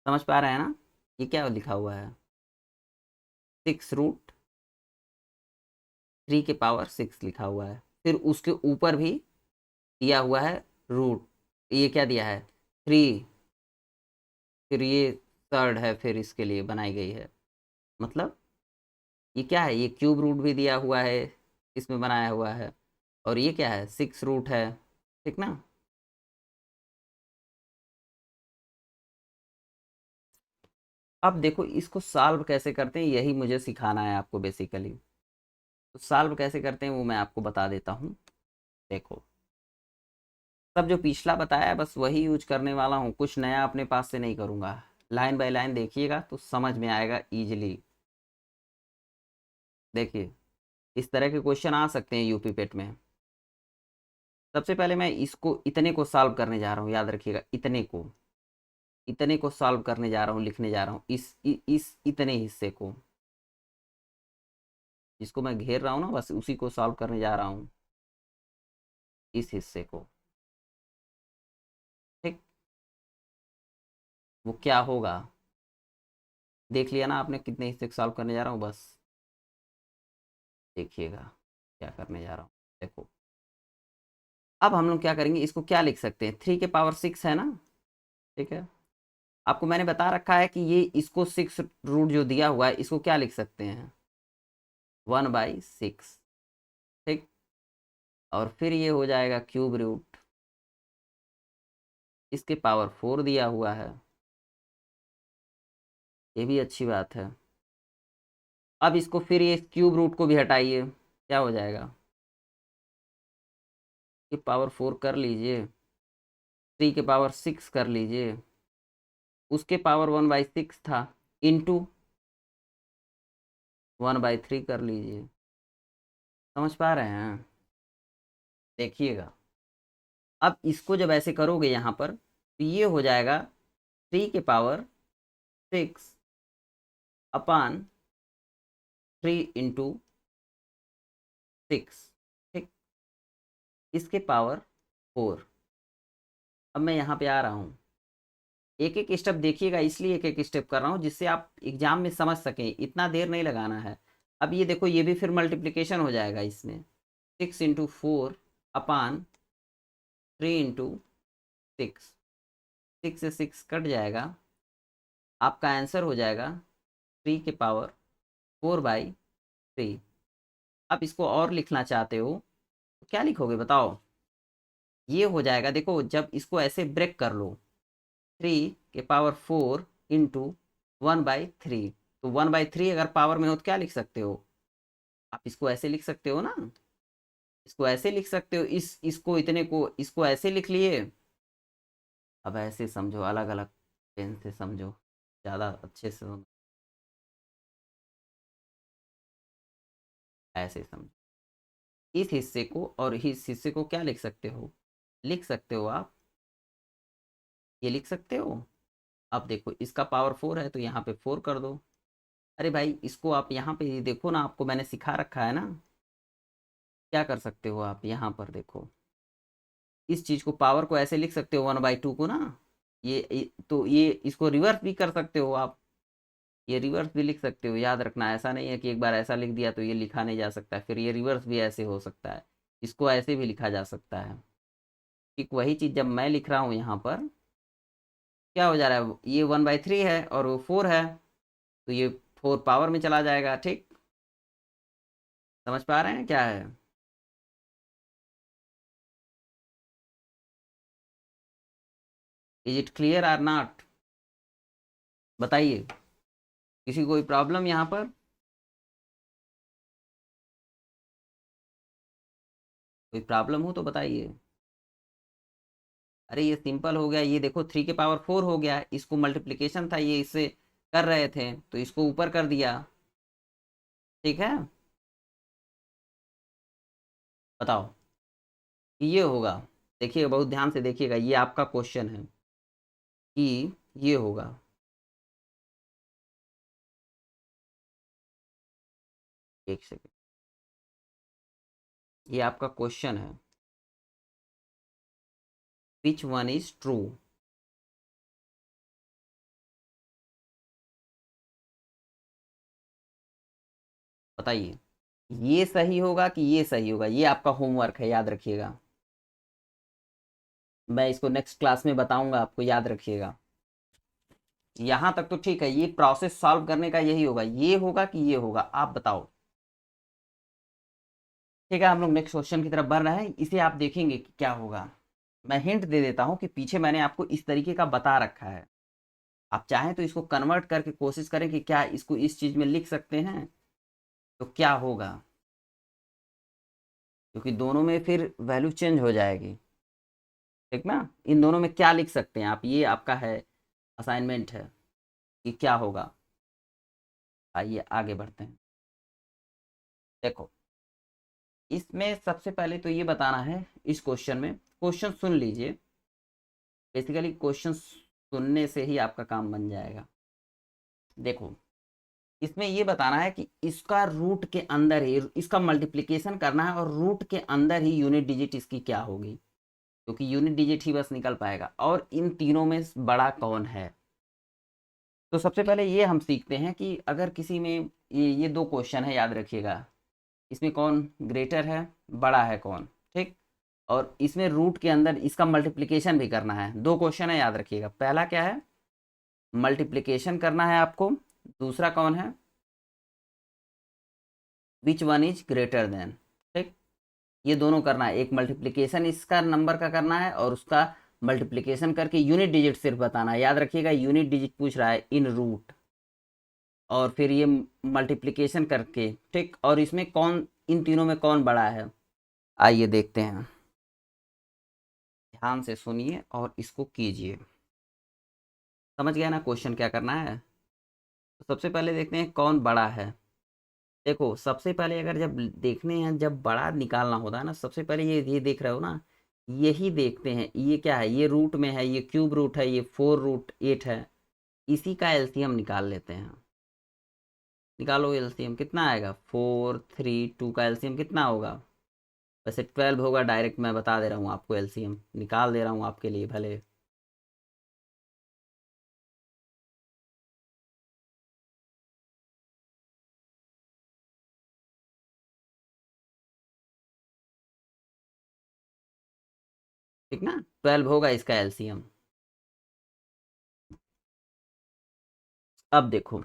समझ पा रहे हैं ना। ये क्या लिखा हुआ है, 6√3 लिखा हुआ है, फिर उसके ऊपर भी दिया हुआ है रूट, ये क्या दिया है, 3, फिर ये थर्ड है, फिर इसके लिए बनाई गई है। मतलब ये क्या है, ये क्यूब रूट भी दिया हुआ है, इसमें बनाया हुआ है, और ये क्या है, 6 रूट है, ठीक ना। अब देखो इसको सॉल्व कैसे करते हैं, यही मुझे सिखाना है आपको बेसिकली। तो सॉल्व कैसे करते हैं वो मैं आपको बता देता हूँ। देखो सब जो पिछला बताया है बस वही यूज करने वाला हूँ, कुछ नया अपने पास से नहीं करूँगा। लाइन बाय लाइन देखिएगा तो समझ में आएगा ईजिली। देखिए इस तरह के क्वेश्चन आ सकते हैं यूपी पेट में। सबसे पहले मैं इसको इतने को सॉल्व करने जा रहा हूँ, याद रखिएगा इतने को सॉल्व करने जा रहा हूँ, लिखने जा रहा हूँ इस इतने हिस्से को, जिसको मैं घेर रहा हूँ ना बस उसी को सॉल्व करने जा रहा हूँ, इस हिस्से को। ठीक, वो क्या होगा देख लिया ना आपने, कितने हिस्से को सॉल्व करने जा रहा हूँ, बस देखिएगा क्या करने जा रहा हूँ। देखो अब हम लोग क्या करेंगे, इसको क्या लिख सकते हैं, 3 के पावर 6 है ना। ठीक है, आपको मैंने बता रखा है कि ये इसको 6 रूट जो दिया हुआ है इसको क्या लिख सकते हैं, 1/6। ठीक, और फिर ये हो जाएगा क्यूब रूट, इसके पावर 4 दिया हुआ है, ये भी अच्छी बात है। अब इसको फिर ये क्यूब रूट को भी हटाइए, क्या हो जाएगा, ये पावर 4 कर लीजिए, 3 के पावर 6 कर लीजिए, उसके पावर 1/6 था, इंटू 1/3 कर लीजिए। समझ पा रहे हैं, देखिएगा अब इसको जब ऐसे करोगे यहाँ पर तो ये हो जाएगा 3 के पावर 6 अपान 3 × 6। ठीक, इसके पावर 4। अब मैं यहाँ पे आ रहा हूँ, एक एक स्टेप देखिएगा, इसलिए एक एक स्टेप कर रहा हूँ जिससे आप एग्जाम में समझ सकें, इतना देर नहीं लगाना है। अब ये देखो ये भी फिर मल्टीप्लिकेशन हो जाएगा इसमें, 6 × 4 अपान 3 × 6, 6 से 6 कट जाएगा, आपका आंसर हो जाएगा 3 के पावर 4/3। अब इसको और लिखना चाहते हो तो क्या लिखोगे बताओ, ये हो जाएगा, देखो जब इसको ऐसे ब्रेक कर लो, 3 के पावर 4 इंटू 1/3, तो 1/3 अगर पावर में हो तो क्या लिख सकते हो, आप इसको ऐसे लिख सकते हो ना, इसको ऐसे लिख सकते हो, इसको इतने को इसको ऐसे लिख लिए। अब ऐसे समझो, अलग अलग पेन से समझो, ज़्यादा अच्छे से समझो, ऐसे समझो। इस हिस्से को और इस हिस्से को क्या लिख सकते हो, लिख सकते हो आप, ये लिख सकते हो। अब देखो इसका पावर 4 है तो यहाँ पे 4 कर दो। अरे भाई इसको आप यहाँ पे देखो ना, आपको मैंने सिखा रखा है ना, क्या कर सकते हो आप यहाँ पर देखो, इस चीज़ को पावर को ऐसे लिख सकते हो 1/2 को ना, तो ये इसको रिवर्स भी कर सकते हो आप, ये रिवर्स भी लिख सकते हो। याद रखना ऐसा नहीं है कि एक बार ऐसा लिख दिया तो ये लिखा नहीं जा सकता, फिर ये रिवर्स भी ऐसे हो सकता है, इसको ऐसे भी लिखा जा सकता है। ठीक वही चीज़ जब मैं लिख रहा हूँ यहाँ पर क्या हो जा रहा है, ये 1/3 है और वो 4 है, तो ये 4 पावर में चला जाएगा। ठीक, समझ पा रहे हैं क्या है, is it clear or not, बताइए, किसी कोई प्रॉब्लम यहाँ पर, कोई प्रॉब्लम हो तो बताइए। अरे ये सिंपल हो गया, ये देखो 3 के पावर 4 हो गया, इसको मल्टीप्लिकेशन था, ये इससे कर रहे थे तो इसको ऊपर कर दिया। ठीक है, बताओ ये होगा, देखिए बहुत ध्यान से देखिएगा, ये आपका क्वेश्चन है कि ये होगा, एक सेकेंड, ये आपका क्वेश्चन है, विच वन इज ट्रू। बताइए ये सही होगा कि ये सही होगा, ये आपका होमवर्क है, याद रखिएगा, मैं इसको नेक्स्ट क्लास में बताऊंगा आपको, याद रखिएगा। यहाँ तक तो ठीक है, ये प्रोसेस सॉल्व करने का यही होगा, ये होगा कि ये होगा, आप बताओ। ठीक है, हम लोग नेक्स्ट क्वेश्चन की तरफ बढ़ रहे हैं, इसे आप देखेंगे कि क्या होगा। मैं हिंट दे देता हूँ कि पीछे मैंने आपको इस तरीके का बता रखा है, आप चाहें तो इसको कन्वर्ट करके कोशिश करें कि क्या इसको इस चीज़ में लिख सकते हैं, तो क्या होगा, क्योंकि दोनों में फिर वैल्यू चेंज हो जाएगी। ठीक ना, इन दोनों में क्या लिख सकते हैं आप, ये आपका है असाइनमेंट है कि क्या होगा। आइए आगे बढ़ते हैं। देखो, इसमें सबसे पहले तो ये बताना है, इस क्वेश्चन में, क्वेश्चन सुन लीजिए। बेसिकली क्वेश्चन सुनने से ही आपका काम बन जाएगा। देखो, इसमें ये बताना है कि इसका रूट के अंदर ही इसका मल्टीप्लिकेशन करना है, और रूट के अंदर ही यूनिट डिजिट इसकी क्या होगी, क्योंकि यूनिट डिजिट ही बस निकल पाएगा, और इन तीनों में बड़ा कौन है। तो सबसे पहले ये हम सीखते हैं कि अगर किसी में ये दो क्वेश्चन है, याद रखिएगा, इसमें कौन ग्रेटर है, बड़ा है कौन, ठीक। और इसमें रूट के अंदर इसका मल्टीप्लिकेशन भी करना है। दो क्वेश्चन है, याद रखिएगा। पहला क्या है, मल्टीप्लिकेशन करना है आपको। दूसरा कौन है, which one is greater than, ठीक। ये दोनों करना है, एक मल्टीप्लिकेशन इसका नंबर का करना है, और उसका मल्टीप्लिकेशन करके यूनिट डिजिट सिर्फ बताना है। याद रखिएगा, यूनिट डिजिट पूछ रहा है इन रूट, और फिर ये मल्टीप्लिकेशन करके, ठीक। और इसमें कौन, इन तीनों में कौन बड़ा है, आइए देखते हैं। ध्यान से सुनिए और इसको कीजिए। समझ गया ना क्वेश्चन क्या करना है। तो सबसे पहले देखते हैं कौन बड़ा है। देखो, सबसे पहले अगर जब देखने हैं, जब बड़ा निकालना होता है ना, सबसे पहले ये देख रहे हो ना, यही देखते हैं। ये क्या है, ये रूट में है, ये क्यूब रूट है, ये 4√8 है। इसी का एलसीएम निकाल लेते हैं। निकालो एलसीएम, कितना आएगा, 4, 3, 2 का एलसीएम कितना होगा। वैसे 12 होगा, डायरेक्ट मैं बता दे रहा हूँ आपको, एलसीएम निकाल दे रहा हूँ आपके लिए भले। ठीक ना, 12 होगा इसका एलसीएम। अब देखो,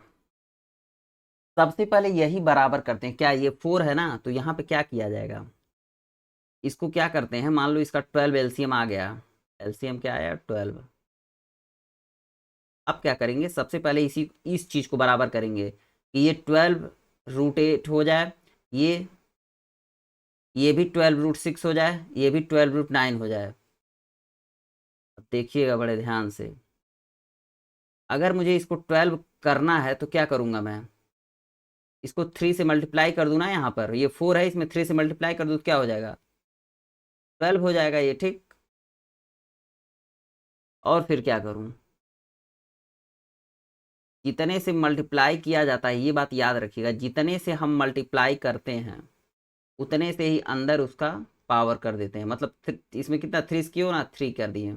सबसे पहले यही बराबर करते हैं। क्या ये 4 है ना, तो यहाँ पे क्या किया जाएगा, इसको क्या करते हैं, मान लो इसका 12 एलसीएम आ गया। एलसीएम क्या आया, 12। अब क्या करेंगे, सबसे पहले इस चीज को बराबर करेंगे कि ये 12√8 हो जाए, ये भी 12√6 हो जाए, ये भी 12√9 हो जाए। अब देखिएगा बड़े ध्यान से, अगर मुझे इसको 12 करना है तो क्या करूंगा मैं, इसको 3 से मल्टीप्लाई कर दूं ना, यहाँ पर ये 4 है, इसमें 3 से मल्टीप्लाई कर दूं तो क्या हो जाएगा, 12 हो जाएगा ये, ठीक। और फिर क्या करूं, जितने से मल्टीप्लाई किया जाता है, ये बात याद रखिएगा, जितने से हम मल्टीप्लाई करते हैं उतने से ही अंदर उसका पावर कर देते हैं। मतलब इसमें कितना 3 क्यों ना 3 कर दिए।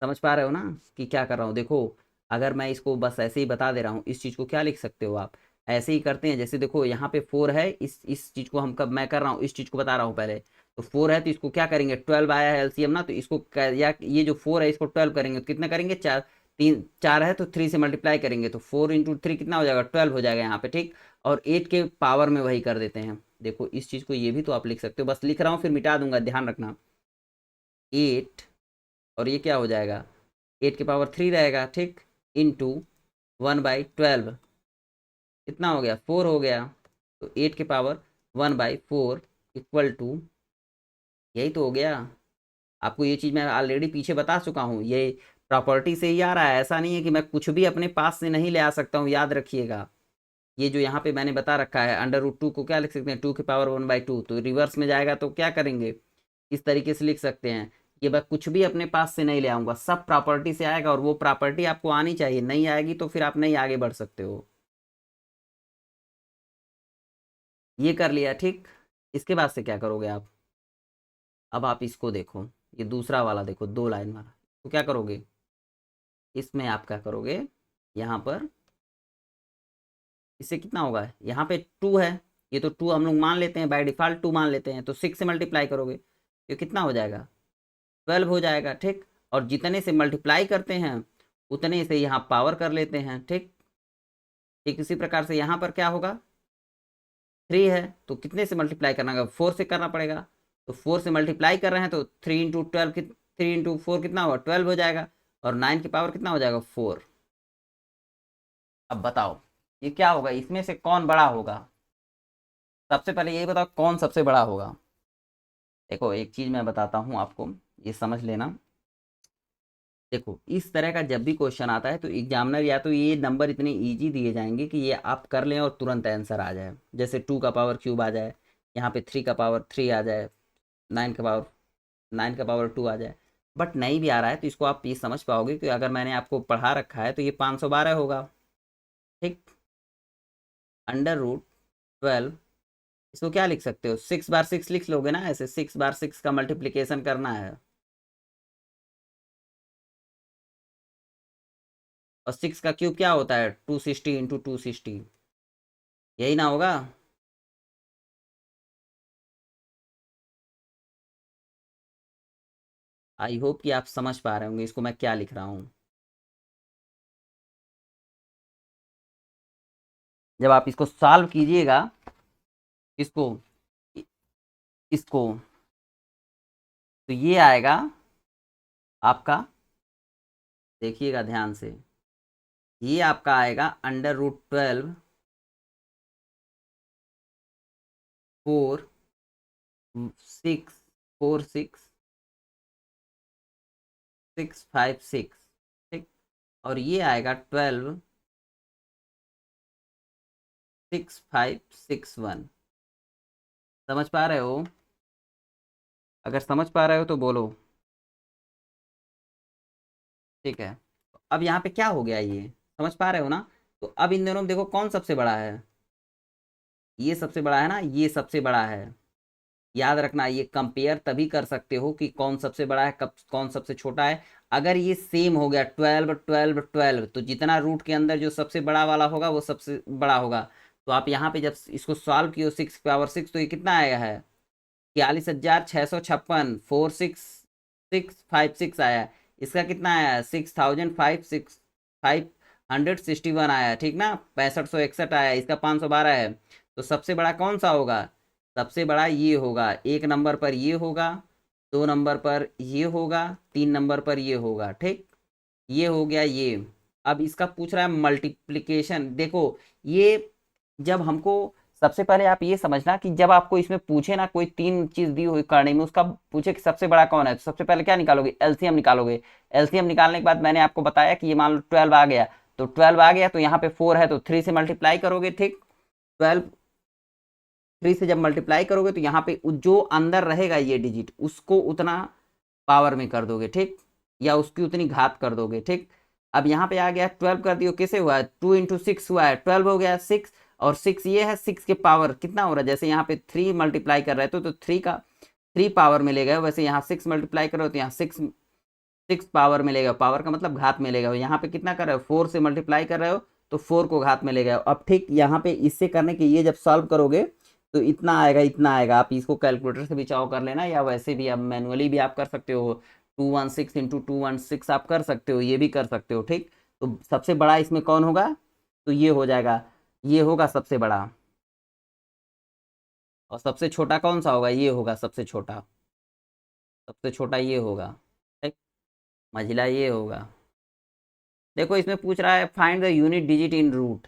समझ पा रहे हो ना कि क्या कर रहा हूँ। देखो, अगर मैं इसको बस ऐसे ही बता दे रहा हूँ, इस चीज़ को क्या लिख सकते हो आप, ऐसे ही करते हैं। जैसे देखो, यहाँ पे 4 है, इस चीज़ को हम कब मैं कर रहा हूँ, इस चीज़ को बता रहा हूँ पहले। तो 4 है तो इसको क्या करेंगे, 12 आया है एलसीएम ना, तो इसको या ये जो 4 है इसको 12 करेंगे तो कितना करेंगे, 4। 4 है तो 3 से मल्टीप्लाई करेंगे तो 4 × 3 कितना हो जाएगा, 12 हो जाएगा यहाँ पे, ठीक। और 8 के पावर में वही कर देते हैं। देखो, इस चीज़ को ये भी तो आप लिख सकते हो, बस लिख रहा हूँ फिर मिटा दूंगा, ध्यान रखना। 8, और ये क्या हो जाएगा, 8 के पावर 3 रहेगा, ठीक। इंटू 1/12 कितना हो गया, 4 हो गया। तो 8 के पावर 1/4 इक्वल टू, यही तो हो गया। आपको ये चीज़ मैं ऑलरेडी पीछे बता चुका हूँ, ये प्रॉपर्टी से ही आ रहा है। ऐसा नहीं है कि मैं कुछ भी अपने पास से नहीं ले आ सकता हूँ, याद रखिएगा। ये जो यहाँ पे मैंने बता रखा है, √2 को क्या लिख सकते हैं, 2 के पावर 1/2। तो रिवर्स में जाएगा तो क्या करेंगे, इस तरीके से लिख सकते हैं। ये मैं कुछ भी अपने पास से नहीं ले आऊँगा, सब प्रॉपर्टी से आएगा, और वो प्रॉपर्टी आपको आनी चाहिए। नहीं आएगी तो फिर आप नहीं आगे बढ़ सकते हो। ये कर लिया, ठीक। इसके बाद से क्या करोगे आप, अब आप इसको देखो, ये दूसरा वाला देखो, 2 लाइन वाला। तो क्या करोगे, इसमें आप क्या करोगे, यहाँ पर इससे कितना होगा, यहाँ पे 2 है, ये तो 2 हम लोग मान लेते हैं, बाय डिफ़ॉल्ट 2 मान लेते हैं। तो 6 से मल्टीप्लाई करोगे ये कितना हो जाएगा, 12 हो जाएगा, ठीक। और जितने से मल्टीप्लाई करते हैं उतने से यहाँ पावर कर लेते हैं, ठीक। ठीक इसी प्रकार से यहाँ पर क्या होगा, 3 है तो कितने से मल्टीप्लाई करना होगा, 4 से करना पड़ेगा। तो 4 से मल्टीप्लाई कर रहे हैं तो 3 × 12 3 × 4 कितना होगा, 12 हो जाएगा। और 9 की पावर कितना हो जाएगा 4। अब बताओ ये क्या होगा, इसमें से कौन बड़ा होगा? सबसे पहले ये बताओ कौन सबसे बड़ा होगा। देखो एक चीज़ मैं बताता हूँ आपको, ये समझ लेना। देखो इस तरह का जब भी क्वेश्चन आता है तो एग्जामिनर या तो ये नंबर इतने इजी दिए जाएंगे कि ये आप कर लें और तुरंत आंसर आ जाए, जैसे 2 का पावर क्यूब आ जाए, यहाँ पे 3 का पावर 3 आ जाए, 9 का पावर 2 आ जाए। बट नहीं भी आ रहा है तो इसको आप ये समझ पाओगे कि अगर मैंने आपको पढ़ा रखा है तो ये 512 होगा। ठीक, √12, इसको क्या लिख सकते हो, 6 बार 6 लिख लोगे ना, ऐसे 6 बार 6 का मल्टीप्लीकेशन करना है। और 6 का क्यूब क्या होता है, 260 × 260, यही ना होगा। आई होप कि आप समझ पा रहे होंगे इसको मैं क्या लिख रहा हूँ। जब आप इसको सॉल्व कीजिएगा, इसको इसको तो ये आएगा आपका, देखिएगा ध्यान से, ये आपका आएगा √12 4 6 4 6 6 5 6। ठीक, और ये आएगा 12 6 5 6 1। समझ पा रहे हो? अगर समझ पा रहे हो तो बोलो। ठीक है, अब यहाँ पे क्या हो गया, ये समझ पा रहे हो ना? तो अब इन दोनों में देखो कौन सबसे बड़ा है, ये सबसे बड़ा है ना, ये सबसे बड़ा है। याद रखना ये कंपेयर तभी कर सकते हो कि कौन सबसे बड़ा है, कब कौन सबसे छोटा है। अगर ये सेम हो गया 12 12 12, तो जितना रूट के अंदर जो सबसे बड़ा वाला होगा वो सबसे बड़ा होगा। तो आप यहाँ पे जब इसको सॉल्व किए 6 की पावर 6, तो ये कितना आया है, 42,656, 46656 आया। इसका कितना आया, 6,561 आया। ठीक ना, 6561 आया, इसका 512 है। तो सबसे बड़ा कौन सा होगा, सबसे बड़ा ये होगा, 1 नंबर पर ये होगा, 2 नंबर पर ये होगा, 3 नंबर पर ये होगा। ठीक, ये हो गया ये। अब इसका पूछ रहा है मल्टीप्लिकेशन। देखो ये जब हमको, सबसे पहले आप ये समझना कि जब आपको इसमें पूछे ना कोई तीन चीज दी हुई करने में, उसका पूछे कि सबसे बड़ा कौन है, तो सबसे पहले क्या निकालोगे, एलसीएम निकालोगे। एलसीएम निकालने के बाद मैंने आपको बताया कि ये मान लो 12 आ गया, तो 12 आ गया तो यहाँ पे 4 है तो 3 से मल्टीप्लाई करोगे। ठीक, 12 3 से जब मल्टीप्लाई करोगे तो यहाँ पे जो अंदर रहेगा ये डिजिट, उसको उतना पावर में कर दोगे। ठीक, या उसकी उतनी घात कर दोगे। ठीक, अब यहाँ पे आ गया 12 कर दियो, कैसे हुआ है, 2 × 6 हुआ है, 12 हो गया 6, और 6 ये है, 6 के पावर कितना हो रहा है, जैसे यहाँ पे 3 मल्टीप्लाई कर रहे थे तो 3 का 3 पावर मिलेगा, वैसे यहाँ 6 मल्टीप्लाई करो तो यहाँ 6 पावर मिलेगा। पावर का मतलब घात मिलेगा। यहाँ पे कितना कर रहे हो, 4 से मल्टीप्लाई कर रहे हो तो 4 को घात मिलेगा। अब ठीक यहाँ पे इससे करने के, ये जब सॉल्व करोगे तो इतना आएगा, इतना आएगा। आप इसको कैलकुलेटर से भी चाहो कर लेना, या वैसे भी आप मैनुअली भी आप कर सकते हो, 216 × 216 आप कर सकते हो, ये भी कर सकते हो। ठीक, तो सबसे बड़ा इसमें कौन होगा, तो ये हो जाएगा, ये होगा सबसे बड़ा। और सबसे छोटा कौन सा होगा, ये होगा सबसे छोटा, सबसे छोटा ये होगा। ठीक, मझिला ये होगा। देखो इसमें पूछ रहा है find the unit digit in root.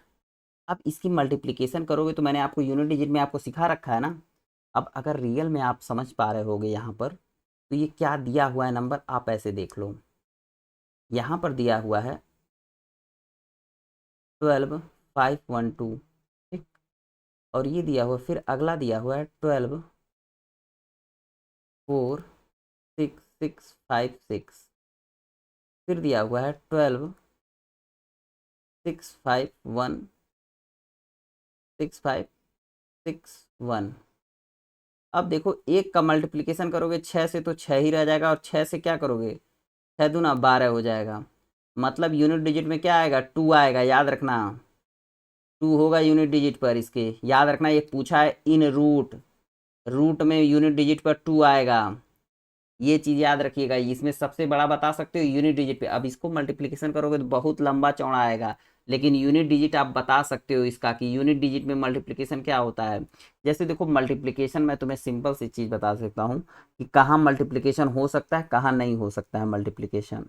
अब इसकी मल्टीप्लिकेशन करोगे तो मैंने आपको यूनिट डिजिट में आपको सिखा रखा है ना। अब अगर रियल में आप समझ पा रहे होगे यहाँ पर, तो ये क्या दिया हुआ है नंबर, आप ऐसे देख लो, यहाँ पर दिया हुआ है 12,512। ठीक, और ये दिया हुआ, फिर अगला दिया हुआ है 12,46656, फिर दिया हुआ है 12,6516561। अब देखो एक का मल्टीप्लिकेशन करोगे 6 से तो 6 ही रह जाएगा, और 6 से क्या करोगे, 6×2 = 12 हो जाएगा। मतलब यूनिट डिजिट में क्या आएगा, 2 आएगा। याद रखना 2 होगा यूनिट डिजिट पर इसके। याद रखना ये पूछा है इन रूट, रूट में यूनिट डिजिट पर 2 आएगा, ये चीज़ याद रखिएगा। इसमें सबसे बड़ा बता सकते हो यूनिट डिजिट पे। अब इसको मल्टीप्लिकेशन करोगे तो बहुत लंबा चौड़ा आएगा, लेकिन यूनिट डिजिट आप बता सकते हो इसका, कि यूनिट डिजिट में मल्टीप्लिकेशन क्या होता है। जैसे देखो मल्टीप्लिकेशन मैं तुम्हें सिंपल सी चीज़ बता सकता हूँ कि कहाँ मल्टीप्लिकेशन हो सकता है, कहाँ नहीं हो सकता है मल्टीप्लिकेशन।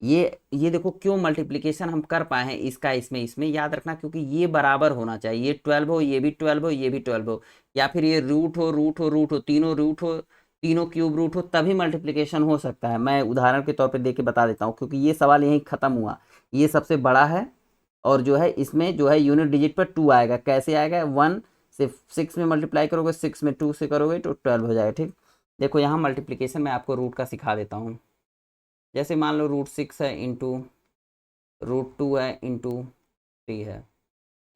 ये देखो क्यों मल्टीप्लिकेशन हम कर पाए हैं इसका इसमें इसमें, याद रखना क्योंकि ये बराबर होना चाहिए, ये 12 हो, ये भी 12 हो, ये भी 12 हो, या फिर ये रूट हो रूट हो रूट हो, तीनों रूट हो, तीनों क्यूब रूट हो, तभी मल्टीप्लिकेशन हो सकता है। मैं उदाहरण के तौर पे दे के बता देता हूँ, क्योंकि ये सवाल यहीं ख़त्म हुआ। ये सबसे बड़ा है, और जो है इसमें जो है यूनिट डिजिट पर 2 आएगा। कैसे आएगा? 1 से 6 में मल्टीप्लाई करोगे, 6 में 2 से करोगे तो 12 हो जाएगा। ठीक, देखो यहाँ मल्टीप्लिकेशन मैं आपको रूट का सिखा देता हूँ। जैसे मान लो रूट 6 है इंटू रूट 2 है इंटू 3 है।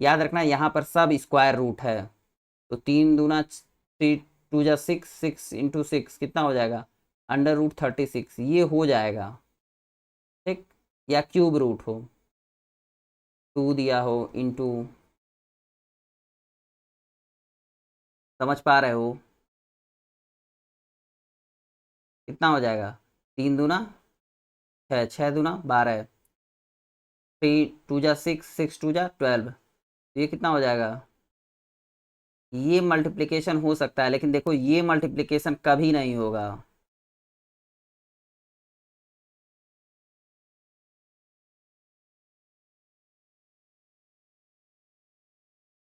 याद रखना यहाँ पर सब स्क्वायर रूट है, तो 3 दूना 3 2 जा 6, 6 इंटू 6 कितना हो जाएगा? √36, ये हो जाएगा। ठीक, या क्यूब रूट हो, 2 दिया हो इंटू, समझ पा रहे हो? कितना हो जाएगा? 3 दूना 6, 6 दूना 12, 3 2 जा 6, 6 2 जा 12, ये कितना हो जाएगा? ये मल्टीप्लिकेशन हो सकता है, लेकिन देखो ये मल्टीप्लिकेशन कभी नहीं होगा।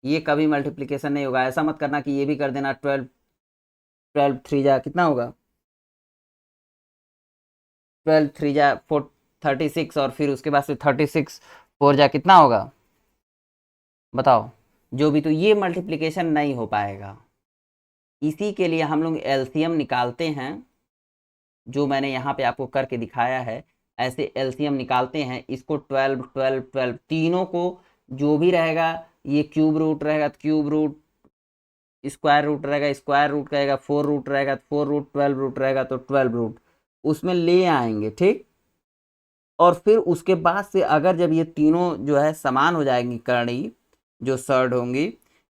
ये कभी मल्टीप्लिकेशन नहीं होगा। ऐसा मत करना कि ये भी कर देना। 12 12 3 जा कितना होगा? 12 3 जा 36, और फिर उसके बाद से 36 4 जा कितना होगा? बताओ। जो भी, तो ये मल्टीप्लिकेशन नहीं हो पाएगा। इसी के लिए हम लोग एलसीएम निकालते हैं, जो मैंने यहाँ पे आपको करके दिखाया है। ऐसे एलसीएम निकालते हैं, इसको 12 12 12 तीनों को, जो भी रहेगा, ये क्यूब रूट रहेगा तो क्यूब रूट, स्क्वायर रूट रहेगा स्क्वायर रूट रहेगा, 4 रूट रहेगा तो 4 रूट, 12 रूट रहेगा तो 12 रूट, उसमें ले आएंगे। ठीक, और फिर उसके बाद से अगर जब ये तीनों जो है समान हो जाएंगी, करणी जो सर्ड होंगी,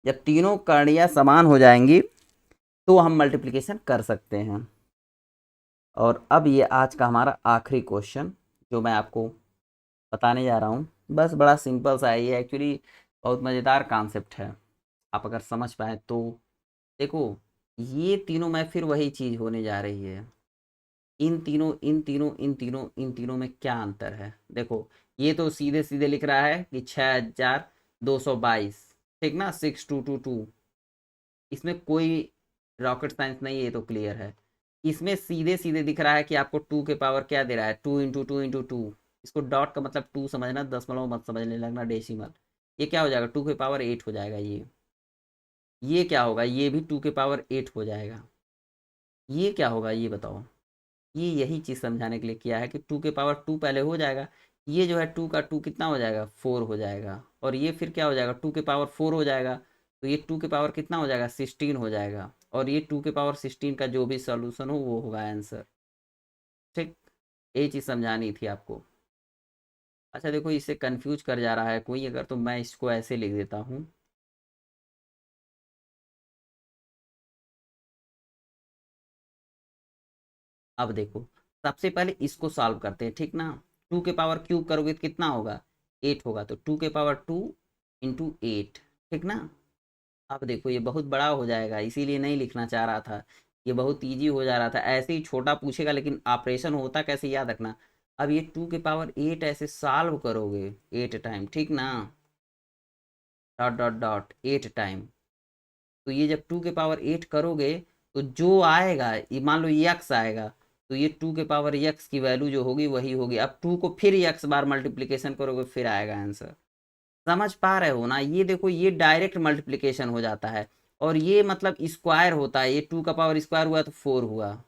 जब तीनों करणियाँ समान हो जाएंगी तो हम मल्टीप्लिकेशन कर सकते हैं। और अब ये आज का हमारा आखिरी क्वेश्चन जो मैं आपको बताने जा रहा हूँ, बस बड़ा सिंपल सा है। ये एक्चुअली बहुत मज़ेदार कॉन्सेप्ट है, आप अगर समझ पाए तो। देखो, ये तीनों में फिर वही चीज़ होने जा रही है। इन तीनों में क्या अंतर है? देखो, ये तो सीधे सीधे लिख रहा है कि 6222, ठीक ना, 6222। इसमें कोई रॉकेट साइंस नहीं है, ये तो क्लियर है। इसमें सीधे सीधे दिख रहा है कि आपको 2 के पावर क्या दे रहा है, 2 × 2 × 2। इसको डॉट का मतलब 2 समझना, दशमलव मत समझने लगना, डेसिमल। ये क्या हो जाएगा? 2 के पावर 8 हो जाएगा। ये क्या होगा? ये भी 2 के पावर 8 हो जाएगा। ये क्या होगा ये बताओ? ये यही चीज़ समझाने के लिए किया है कि 2 के पावर 2 पहले हो जाएगा, ये जो है 2 का 2 कितना हो जाएगा? 4 हो जाएगा, और ये फिर क्या हो जाएगा? 2 के पावर 4 हो जाएगा, तो ये 2 के पावर कितना हो जाएगा? 16 हो जाएगा, और ये 2 के पावर 16 का जो भी सॉल्यूशन हो वो होगा आंसर। ठीक, ये चीज़ समझानी थी आपको। अच्छा देखो, इससे कंफ्यूज कर जा रहा है कोई अगर, तो मैं इसको ऐसे लिख देता हूँ। अब देखो, सबसे पहले इसको सॉल्व करते हैं, ठीक ना। 2 के पावर क्यूब करोगे तो कितना होगा? 8 होगा, तो 2 के पावर 2 इंटू 8, ठीक ना। अब देखो ये बहुत बड़ा हो जाएगा, इसीलिए नहीं लिखना चाह रहा था। ये बहुत इजी हो जा रहा था, ऐसे ही छोटा पूछेगा, लेकिन ऑपरेशन होता कैसे याद रखना। अब ये 2 के पावर 8 ऐसे सॉल्व करोगे 8 टाइम, ठीक ना, डॉट डॉट डॉट 8 टाइम। तो ये जब 2 के पावर 8 करोगे, तो जो आएगा, ये मान लो यक्स आएगा, तो ये 2 के पावर यक्स की वैल्यू जो होगी वही होगी। अब 2 को फिर यक्स बार मल्टीप्लिकेशन करोगे, फिर आएगा आंसर। समझ पा रहे हो ना? ये देखो, ये डायरेक्ट मल्टीप्लिकेशन हो जाता है, और ये मतलब स्क्वायर होता है। ये 2 का पावर स्क्वायर हुआ तो 4 हुआ,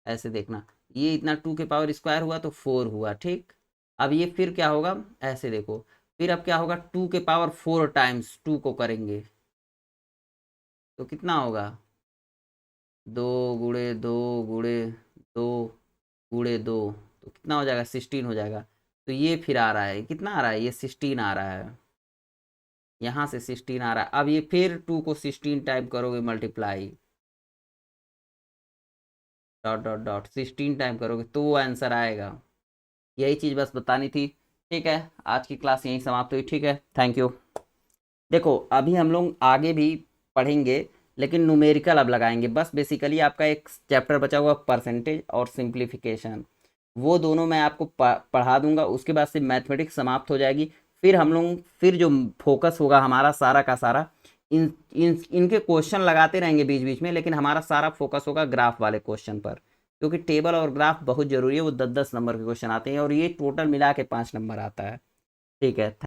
ऐसे देखना। ये इतना 2 के पावर स्क्वायर हुआ तो 4 हुआ, ठीक। अब ये फिर क्या होगा? ऐसे देखो, फिर अब क्या होगा? 2 के पावर 4 टाइम्स 2 को करेंगे तो कितना होगा? 2 × 2 × 2 तो कितना हो जाएगा? 16 हो जाएगा। तो ये फिर आ रहा है, कितना आ रहा है? ये 16 आ रहा है, यहाँ से 16 आ रहा है। अब ये फिर 2 को 16 टाइम करोगे multiply, dot dot dot 16 time करोगे तो वो आंसर आएगा। यही चीज़ बस बतानी थी। ठीक है, आज की क्लास यहीं समाप्त हुई। ठीक है, थैंक यू। देखो, अभी हम लोग आगे भी पढ़ेंगे, लेकिन न्यूमेरिकल अब लगाएंगे। बस बेसिकली आपका एक चैप्टर बचा हुआ परसेंटेज और सिंप्लीफिकेशन। वो दोनों मैं आपको पढ़ा दूंगा। उसके बाद से मैथमेटिक्स समाप्त हो जाएगी। फिर हम लोग फिर जो फोकस होगा हमारा सारा का सारा इनके क्वेश्चन लगाते रहेंगे बीच बीच में, लेकिन हमारा सारा फोकस होगा ग्राफ वाले क्वेश्चन पर, क्योंकि टेबल और ग्राफ बहुत जरूरी है। वो 10-10 नंबर के क्वेश्चन आते हैं और ये टोटल मिला के 5 नंबर आता है। ठीक है।